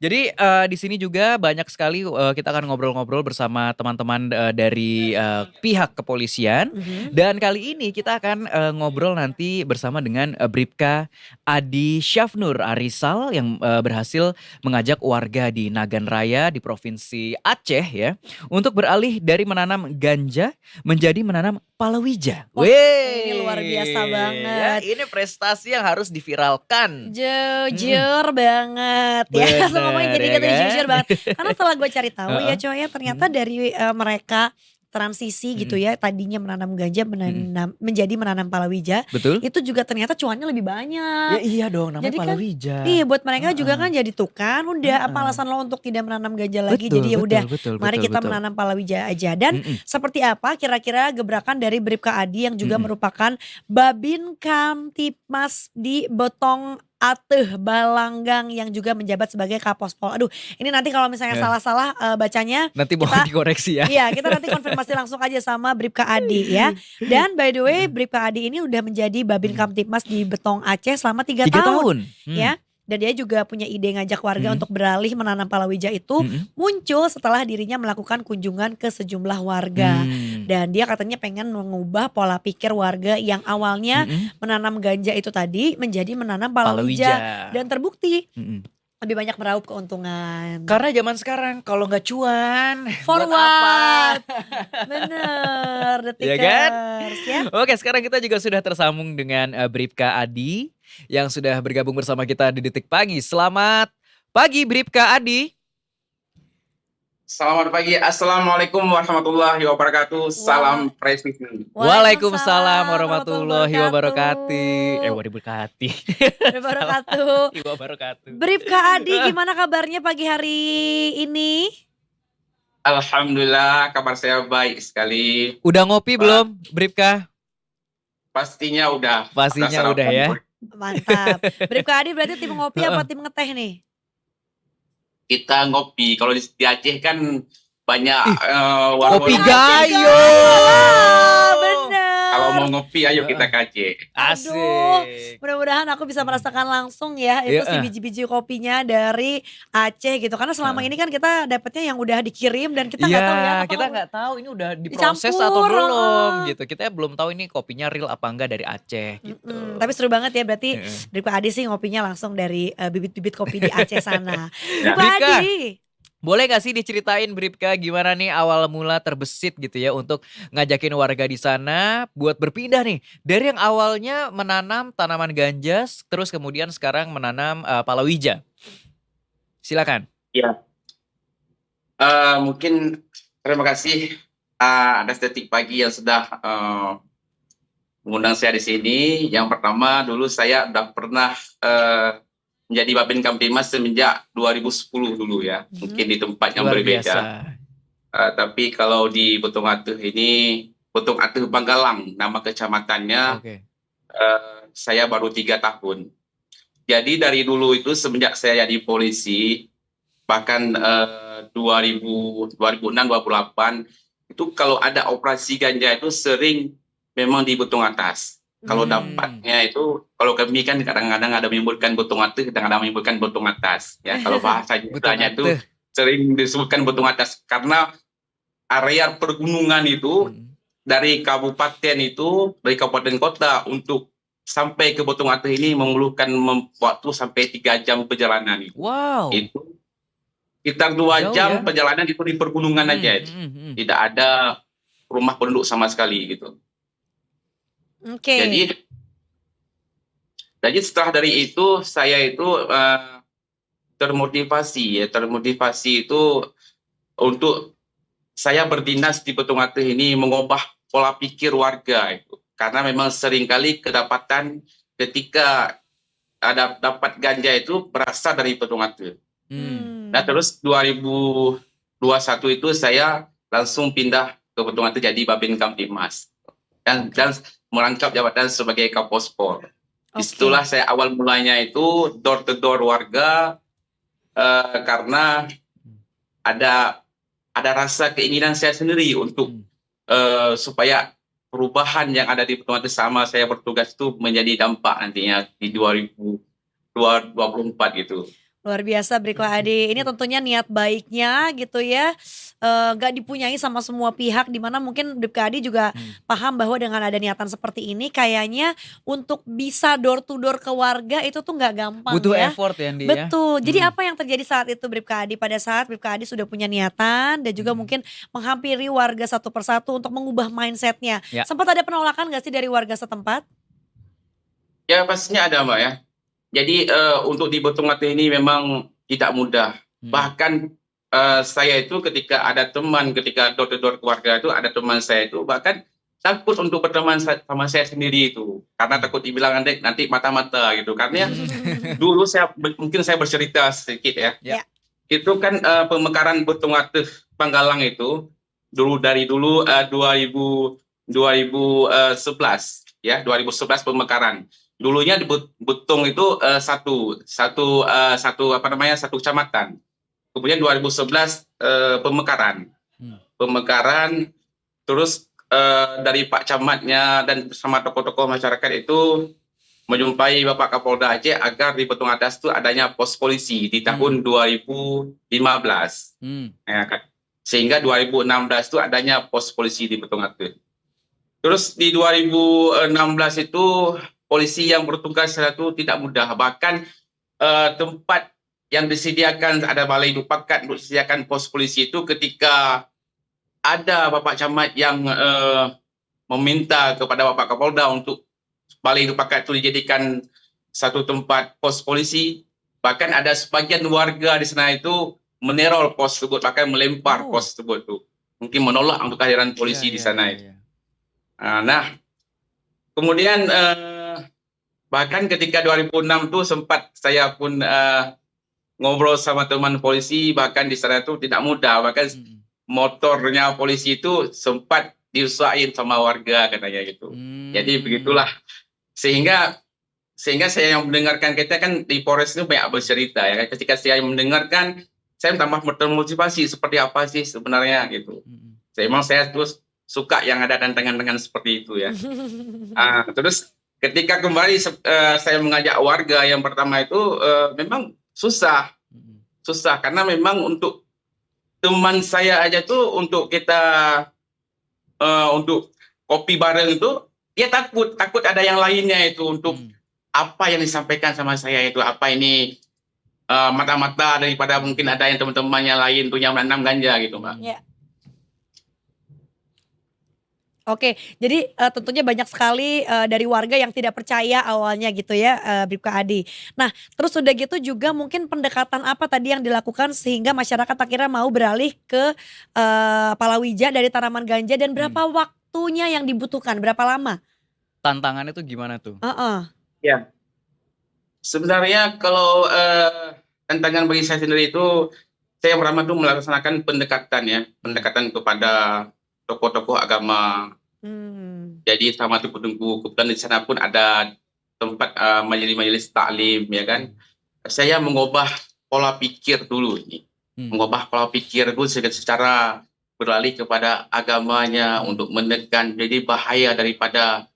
Jadi di sini juga banyak sekali kita akan ngobrol-ngobrol bersama teman-teman dari pihak kepolisian Mhm. dan kali ini kita akan ngobrol nanti bersama dengan Bribka Adi Syafnur Arisal yang berhasil mengajak warga di Nagan Raya di Provinsi Aceh ya untuk beralih dari menanam ganja menjadi menanam palawija. Wah, ini luar biasa Ya banget. ini prestasi yang harus diviralkan. Mm-mm. Jujur banget ya, ngomongnya Bener jadi ya gitu kan? jujur banget. Karena setelah gue cari tahu ya Heeh. Coy ya, ternyata Mhm, dari, mereka transisi gitu mhm, ya, tadinya menanam ganja mhm. menjadi menanam palawija, Betul? itu juga ternyata cuannya lebih Ya banyak. iya dong namanya Jadi kan palawija. iya buat mereka juga Heeh, kan jadi tuh kan udah apa heeh. alasan lo untuk tidak menanam ganja lagi, Betul jadi ya udah betul betul mari betul kita betul. menanam palawija aja. Dan Mhm, seperti apa kira-kira gebrakan dari Bribka Adi yang juga mhm. merupakan Babin Kamtipmas di Botong Ateh Balanggang yang juga menjabat sebagai Kapospol. Aduh, ini nanti kalau misalnya Ya, salah-salah, bacanya nanti mohon kita dikoreksi ya. iya, kita nanti konfirmasi langsung aja sama Bribka Adi ya. Dan by the way Heeh, Bribka Adi ini udah menjadi Babin mhm. Kamtipmas di Betong Aceh selama 3 3 tahun tahun? ya. Dan dia juga punya ide ngajak warga Mhm, untuk beralih menanam palawija itu mhm. muncul setelah dirinya melakukan kunjungan ke sejumlah warga. Mmm, Dan dia katanya pengen mengubah pola pikir warga yang awalnya mhm. menanam ganja itu tadi menjadi menanam palawija. Palawija. Dan terbukti Mhm. lebih banyak meraup keuntungan. Karena zaman sekarang kalau nggak cuan For buat apa? what? Bener, Ya kan? Detikers ya. Oke, sekarang kita juga sudah tersambung dengan Bribka Adi yang sudah bergabung bersama kita di Detik Pagi. Selamat pagi Bribka Adi. Selamat pagi, Assalamualaikum warahmatullahi wabarakatuh. Wala Salam presisi. Waalaikumsalam Waalaikumsalam warahmatullahi warahmatullahi wabarakatuh. wabarakatuh. Wabarakatuh. Salam Wabarakatuh. wabarakatuh. Bribka Adi gimana kabarnya pagi hari ini? Alhamdulillah, kabar saya baik sekali. Udah ngopi Pak, belum, Bribka? pastinya udah Pastinya udah sarapan. ya. Mantap. Bribka Adi berarti tim ngopi apa Heeh. tim ngeteh nih? Kita ngopi. Kalau di Aceh kan banyak Ih, Kopi kopi warung-warung Aceh ngopi. gayo. gayo, Kalau bener. mau ngopi, ayo Heeh. kita ke Aceh. Aduh, Asik. mudah-mudahan aku bisa Mhm. merasakan langsung ya itu si Heeh. biji-biji kopinya dari Aceh gitu. Karena selama Heeh. ini kan kita dapetnya yang udah dikirim dan kita Iya, nggak tahu ya kita apakah nggak tahu ini udah diproses atau dicampur. belum Heeh. gitu. Kita belum tahu ini kopinya real apa enggak dari Aceh gitu. Tapi seru banget ya berarti Heeh. Bribka Adi sih ngopinya langsung dari bibit-bibit kopi di Aceh sana. Ya. Bribka Bribka, Adi, boleh gak sih diceritain Bribka gimana nih awal mula terbesit gitu ya untuk ngajakin warga di sana buat berpindah nih dari yang awalnya menanam tanaman ganja terus kemudian sekarang menanam palawija. Silakan. Ya. Mungkin terima kasih atas Detik Pagi yang sudah mengundang saya di sini. Yang pertama, dulu saya udah pernah menjadi Babin Kamtimas semenjak 2010 dulu ya. Mungkin di tempat yang Luar berbeda. biasa. Tapi kalau di Botong Atuh ini, Botong Atuh Banggalang, nama kecamatannya, Oke. saya baru 3 tahun. Jadi dari dulu itu semenjak saya jadi polisi, bahkan 2006-2008, itu kalau ada operasi ganja itu sering memang di Botong Atas. Kalau Hmm. dapatnya itu, kalau kami kan kadang-kadang ada menyebutkan Botong Atas, kadang-kadang menyebutkan Botong Atas. Ya, kalau bahasa Betul Jawanya itu atuh. sering disebutkan Botong Atas karena area pergunungan itu Hmm. dari kabupaten kota untuk sampai ke Botong Atas ini memerlukan waktu sampai 3 jam perjalanan itu. Wow, Itu sekitar 2 jauh jam ya. perjalanan itu di pergunungan aja. Hmm. Tidak ada rumah penduduk sama sekali gitu. oke. Jadi setelah dari itu saya itu termotivasi itu untuk saya berdinas di Botong Atuh ini mengubah pola pikir warga itu. Karena memang seringkali kedapatan ketika ada dapat ganja itu berasal dari Botong Atuh. Nah, Hmm. terus 2021 itu saya langsung pindah ke Botong Atuh jadi Babin Kamtibmas dan Oke. merangkap jabatan sebagai Kapospol. Disitulah Oke. saya awal mulanya itu door to door warga karena ada rasa keinginan saya sendiri untuk supaya perubahan yang ada di Botong Atuh sama saya bertugas itu menjadi dampak nantinya di 2024 gitu. Luar biasa Briko Adi. Ini tentunya niat baiknya gitu ya, nggak dipunyai sama semua pihak, di mana mungkin Bribka Adi juga Hmm. paham bahwa dengan ada niatan seperti ini kayaknya untuk bisa door to door ke warga itu tuh nggak gampang Butuh ya. effort ya Andi ya. Betul. Jadi Hmm. apa yang terjadi saat itu Bribka Adi? Pada saat Bribka Adi sudah punya niatan dan juga Hmm. mungkin menghampiri warga satu persatu untuk mengubah mindsetnya. Ya. Sempat ada penolakan nggak sih dari warga setempat? Ya pastinya ada Mbak ya. Jadi untuk di Botongatih ini memang tidak mudah. Hmm. Bahkan saya itu ketika ada teman, ketika door to door keluarga itu ada teman saya itu bahkan takut untuk berteman sama saya sendiri itu. Karena takut dibilang nanti mata-mata gitu. Karena dulu mungkin saya bercerita sedikit ya. Ya. Itu kan pemekaran Botongatih Panggalang itu dari dulu 2011 ya, 2011 pemekaran. Dulunya di Butung itu satu kecamatan. Kemudian 2011 pemekaran. Pemekaran terus dari Pak Camatnya dan bersama tokoh-tokoh masyarakat itu menjumpai Bapak Kapolda Aceh agar di Betung Atas itu adanya pos polisi di tahun 2015. Ya kan? Sehingga 2016 itu adanya pos polisi di Betung Atas. Terus di 2016 itu polisi yang bertugas itu tidak mudah. Bahkan tempat yang disediakan, ada balai dupakat untuk disediakan pos polisi itu ketika ada Bapak Camat yang meminta kepada Bapak Kapolda untuk balai dupakat itu dijadikan satu tempat pos polisi. Bahkan ada sebagian warga di sana itu meneror pos tersebut, bahkan melempar pos tersebut tuh. Mungkin menolak untuk kehadiran polisi di sana itu. Nah, kemudian bahkan ketika 2006 tuh sempat saya pun ngobrol sama teman polisi, bahkan di sana itu tidak mudah, bahkan motornya polisi itu sempat dirusakin sama warga katanya gitu. Jadi begitulah, sehingga saya yang mendengarkan, kita kan di Polres itu banyak bercerita ya, ketika saya mendengarkan saya tambah termotivasi seperti apa sih sebenarnya gitu. Saya terus suka yang ada tantangan-tantangan seperti itu ya. Terus ketika kembali saya mengajak warga yang pertama itu memang susah karena memang untuk teman saya aja tuh untuk kita untuk kopi bareng itu dia takut ada yang lainnya itu untuk apa yang disampaikan sama saya itu, apa ini mata-mata daripada mungkin ada yang teman-temannya lain tuh yang menanam ganja gitu Mbak. Ya. Oke, jadi tentunya banyak sekali dari warga yang tidak percaya awalnya gitu ya, Bribka Adi. Nah, terus udah gitu juga mungkin pendekatan apa tadi yang dilakukan sehingga masyarakat akhirnya mau beralih ke palawija dari tanaman ganja, dan berapa waktunya yang dibutuhkan, berapa lama? Tantangannya tuh gimana tuh? Ya, sebenarnya kalau tantangan bagi saya sendiri itu, saya yang pertama tuh melaksanakan pendekatan kepada tokoh-tokoh agama. Jadi sama tunggu kebetulan di sana pun ada tempat majelis-majelis taklim ya kan. Saya mengubah pola pikir dulu ini. Mengubah pola pikir dulu secara beralih kepada agamanya untuk menekan jadi bahaya daripada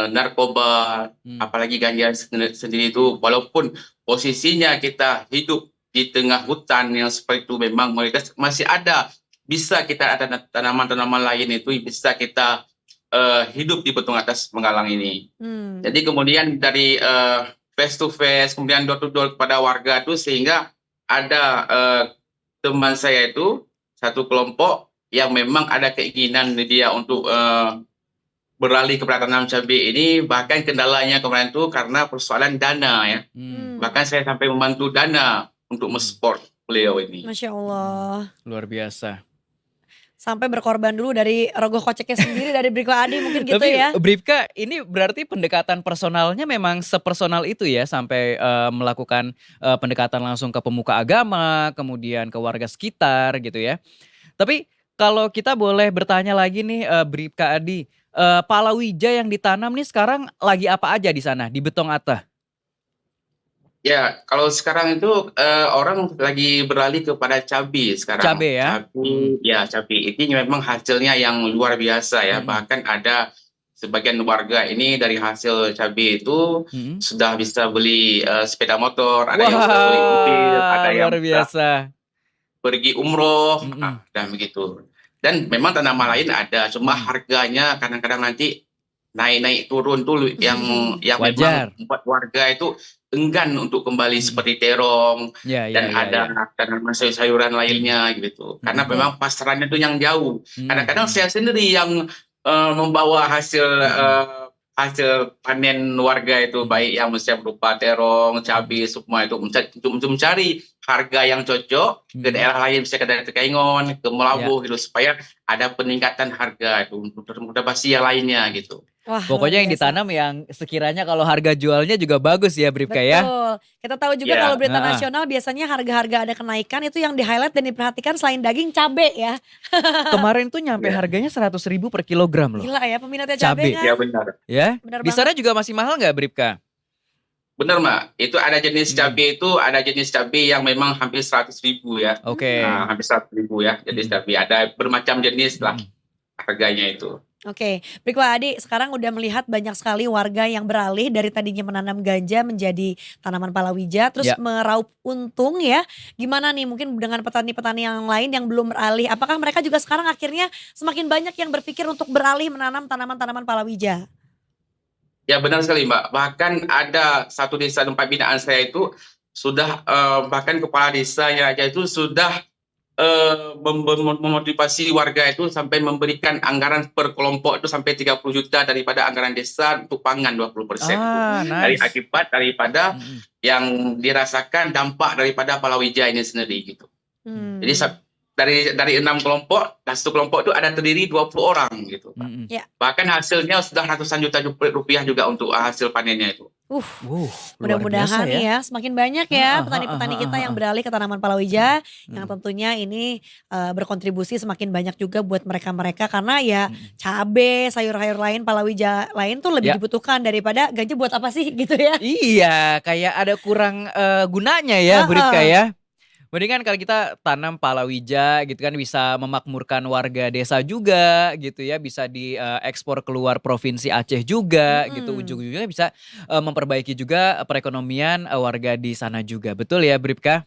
narkoba, apalagi ganja sendiri itu, walaupun posisinya kita hidup di tengah hutan yang seperti itu, memang mayoritas masih ada, bisa kita ada tanaman-tanaman lain itu bisa kita hidup di Betung Atas Panggalang ini. Jadi kemudian dari face to face, kemudian door to door kepada warga itu, sehingga ada teman saya itu satu kelompok yang memang ada keinginan dia untuk beralih kepada tanam cabai ini, bahkan kendalanya kemarin itu karena persoalan dana ya. Bahkan saya sampai membantu dana untuk mensupport beliau ini. Masya Allah. Luar biasa. Sampai berkorban dulu dari rogoh koceknya sendiri dari Bribka Adi mungkin gitu. Tapi ya. Bribka, ini berarti pendekatan personalnya memang sepersonal itu ya, sampai melakukan pendekatan langsung ke pemuka agama, kemudian ke warga sekitar gitu ya. Tapi kalau kita boleh bertanya lagi nih, Bribka Adi, palawija yang ditanam nih sekarang lagi apa aja di sana di Betung Atah? Ya, kalau sekarang itu orang lagi beralih kepada cabai sekarang. Cabai ya? Cabai ini memang hasilnya yang luar biasa ya. Bahkan ada sebagian warga ini dari hasil cabai itu Mhm. sudah bisa beli sepeda motor, ada yang sudah beli mobil, Wah, ada luar yang sudah biasa. pergi umroh, Mhm. dan begitu. Dan memang tanaman Mhm. lain ada, cuma Mhm. harganya kadang-kadang nanti naik-naik turun tuh yang memang Wajar. membuat warga itu enggan untuk kembali Mhm. seperti terong Ya dan ya ya ada ya. tanaman sayur-sayuran Mhm. lainnya gitu. Karena Mhm. Oke. memang pasarannya itu yang jauh. Mhm Kadang-kadang mhm. saya sendiri yang membawa hasil Mhm. hasil panen warga itu, Mhm. baik yang misalnya berupa terong, Mhm. cabai, semua itu untuk mencari harga yang cocok ke Mhm. daerah lain, misalnya ke daerah Kegaingon, ke Ya. Melabuh gitu, supaya ada peningkatan harga itu untuk motivasi yang lainnya gitu. Wah, luar Pokoknya yang biasa. ditanam yang sekiranya kalau harga jualnya juga bagus ya Bribka ya? Betul. Kita tahu juga kalau Ya, berita Heeh. nasional biasanya harga-harga ada kenaikan itu yang di-highlight dan diperhatikan selain daging, cabe ya. Kemarin tuh nyampe ya, harganya 100.000 per kilogram loh, Gila ya peminatnya cabe cabe kan. ya benar. ya. Benar Di banget. sana juga masih mahal nggak Bribka? Benar, Mbak. Itu ada jenis Mhm. cabai itu, ada jenis cabai yang memang hampir 100.000 ya. Oke. Hmm. Hampir 100.000 ya jenis Mhm. cabai. Ada bermacam jenis lah Mhm. harganya itu. Oke, Brikwa Adi sekarang udah melihat banyak sekali warga yang beralih dari tadinya menanam ganja menjadi tanaman palawija, terus Ya. meraup untung ya. Gimana nih mungkin dengan petani-petani yang lain yang belum beralih, apakah mereka juga sekarang akhirnya semakin banyak yang berpikir untuk beralih menanam tanaman-tanaman palawija? Ya benar sekali, Mbak. Bahkan ada satu desa tempat binaan saya itu sudah bahkan kepala desanya aja itu sudah memotivasi warga itu sampai memberikan anggaran per kelompok itu sampai 30 juta daripada anggaran desa untuk pangan 20% itu. Ah, Dari Hmm. nice. akibat daripada Mhm. yang dirasakan dampak daripada palawija ini sendiri gitu. Jadi Hmm. dari 6 kelompok, dan satu kelompok itu ada terdiri 20 orang gitu, Pak. Mhm. Ya, Bahkan hasilnya sudah ratusan juta rupiah juga untuk hasil panennya itu. uh, Luar biasa mudah-mudahan nih ya. ya semakin banyak ya Heeh heeh petani-petani heeh kita yang heeh. beralih ke tanaman palawija yang Mhm. tentunya ini berkontribusi semakin banyak juga buat mereka-mereka karena ya Mhm. cabe, sayur-sayur lain, palawija lain tuh lebih Ya. dibutuhkan daripada ganja buat apa sih gitu ya. Iya, kayak ada kurang, gunanya ya Bribka Heeh. ya. Mendingan kalau kita tanam palawija gitu kan bisa memakmurkan warga desa juga gitu ya, bisa diekspor keluar provinsi Aceh juga gitu, Mhm. ujung-ujungnya bisa, memperbaiki juga perekonomian, warga di sana juga. Betul ya Bribka?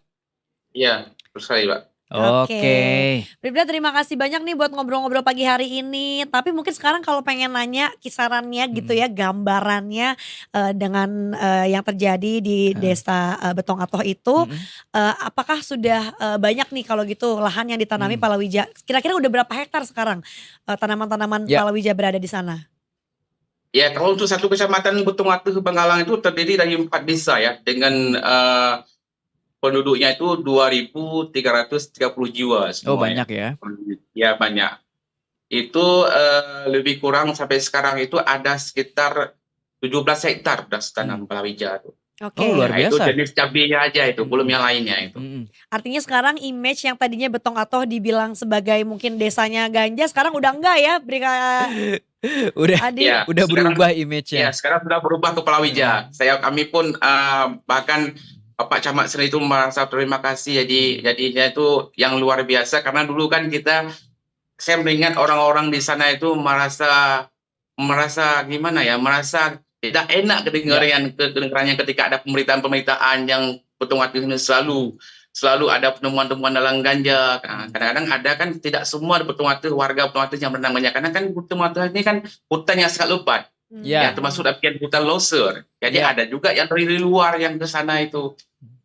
Iya, betul sekali, Pak. Oke, Oke. Bribda terima kasih banyak nih buat ngobrol-ngobrol pagi hari ini. Tapi mungkin sekarang kalau pengen nanya kisarannya gitu Mhm. ya, gambarannya, dengan, yang terjadi di Heeh. desa, Betong Atoh itu, Mhm. apakah sudah, banyak nih kalau gitu lahan yang ditanami Mhm. palawija? Kira-kira udah berapa hektar sekarang, tanaman-tanaman Ya. palawija berada di sana? Ya, kalau untuk satu kecamatan Betung Atuh Bangkalang itu terdiri dari 4 desa ya, dengan Mhm. penduduknya itu 2.330 jiwa Oh semua ya. banyak ya? Ya banyak. Itu lebih kurang sampai sekarang itu ada sekitar 17 hektar beras tanam Mhm. palawija itu. Oh luar Oke. Ya, itu biasa. jenis cabenya aja itu, belum Mhm. yang lainnya itu. Mhm. Artinya sekarang image yang tadinya Betong Atoh dibilang sebagai mungkin desanya ganja, sekarang udah enggak ya, Udah Adi? Ya, udah berubah image-nya. sekarang sudah berubah ke Heeh. palawija. Kami pun bahkan Bapak Camat sendiri itu merasa terima kasih, Mhm. jadinya itu yang luar biasa karena dulu kan saya mengingat orang-orang di sana itu merasa merasa gimana ya, merasa tidak enak Ya. kedengarannya ketika ada pemberitaan-pemberitaan yang Betung Atuh ini selalu ada penemuan-temuan dalam ganja. Mhm. Kadang-kadang ada kan tidak semua Betung Atuh, warga Betung Atuh yang menanam ganja, karena kan Betung Atuh ini kan hutan yang sangat lebat, ya Ya. termasuk Mmm. bagian hutan loser. Jadi Ya. ada juga yang dari luar yang ke sana itu.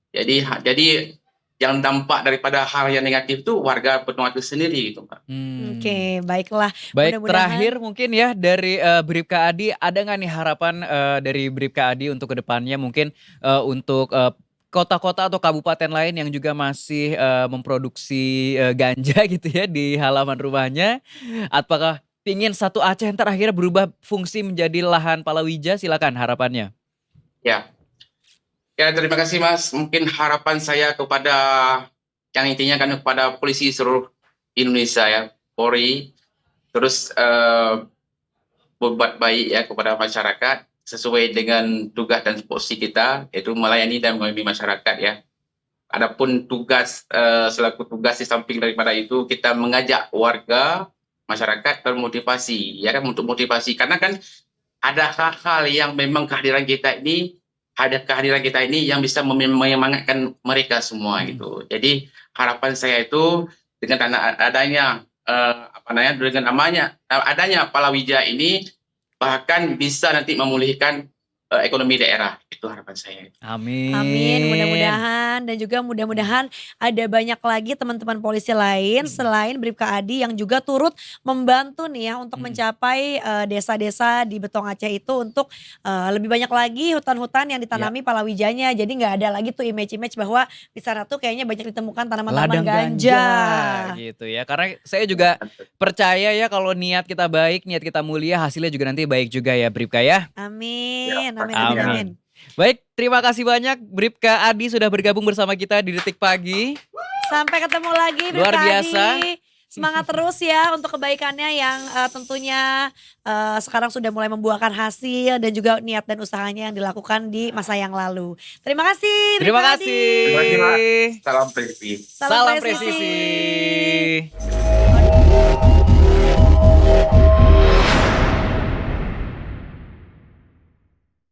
Jadi yang dampak daripada hal yang negatif itu warga Betung Atuh sendiri gitu, Pak. Mmm. Oke, baiklah. Baik, Mudah-mudahan terakhir mungkin ya dari, Bribka Adi, ada nggak nih harapan, dari Bribka Adi untuk kedepannya mungkin, untuk, kota-kota atau kabupaten lain yang juga masih, memproduksi, ganja gitu ya di halaman rumahnya. Apakah pingin satu Aceh entar akhirnya berubah fungsi menjadi lahan palawija? Silakan harapannya. Ya. Ya, terima kasih Mas. Mungkin harapan saya kepada yang intinya kan kepada polisi seluruh Indonesia ya, Polri, terus berbuat baik ya kepada masyarakat sesuai dengan tugas dan tupoksi kita, yaitu melayani dan mengayomi masyarakat ya. Adapun tugas selaku tugas di samping daripada itu kita mengajak warga masyarakat termotivasi, ya kan, untuk motivasi. Karena kan ada hal-hal yang memang kehadiran kita ini yang bisa menyemangatkan mereka semua gitu. Jadi harapan saya itu dengan adanya adanya palawija ini bahkan bisa nanti memulihkan ekonomi daerah. Itu harapan saya. Amin. Amin, mudah-mudahan dan juga mudah-mudahan ada banyak lagi teman-teman polisi lain selain Bribka Adi yang juga turut membantu nih ya untuk mencapai desa-desa di Betong Aceh itu untuk lebih banyak lagi hutan-hutan yang ditanami palawijanya. Jadi nggak ada lagi tuh image-image bahwa di sana tuh kayaknya banyak ditemukan tanaman-tanaman Ladang ganja. ganja gitu ya. Karena saya juga percaya ya kalau niat kita baik, niat kita mulia, hasilnya juga nanti baik juga ya Bribka ya. Amin, Ya, amin, amin, Amin. amin. Baik, terima kasih banyak Bribka Adi sudah bergabung bersama kita di Detik Pagi. Sampai ketemu lagi Luar Bribka biasa. Adi. Semangat terus ya untuk kebaikannya yang tentunya sekarang sudah mulai membuahkan hasil dan juga niat dan usahanya yang dilakukan di masa yang lalu. Terima kasih Terima Bribka kasih. Adi. Terima kasih, Mas. Salam presisi. Salam Salam presisi. presisi.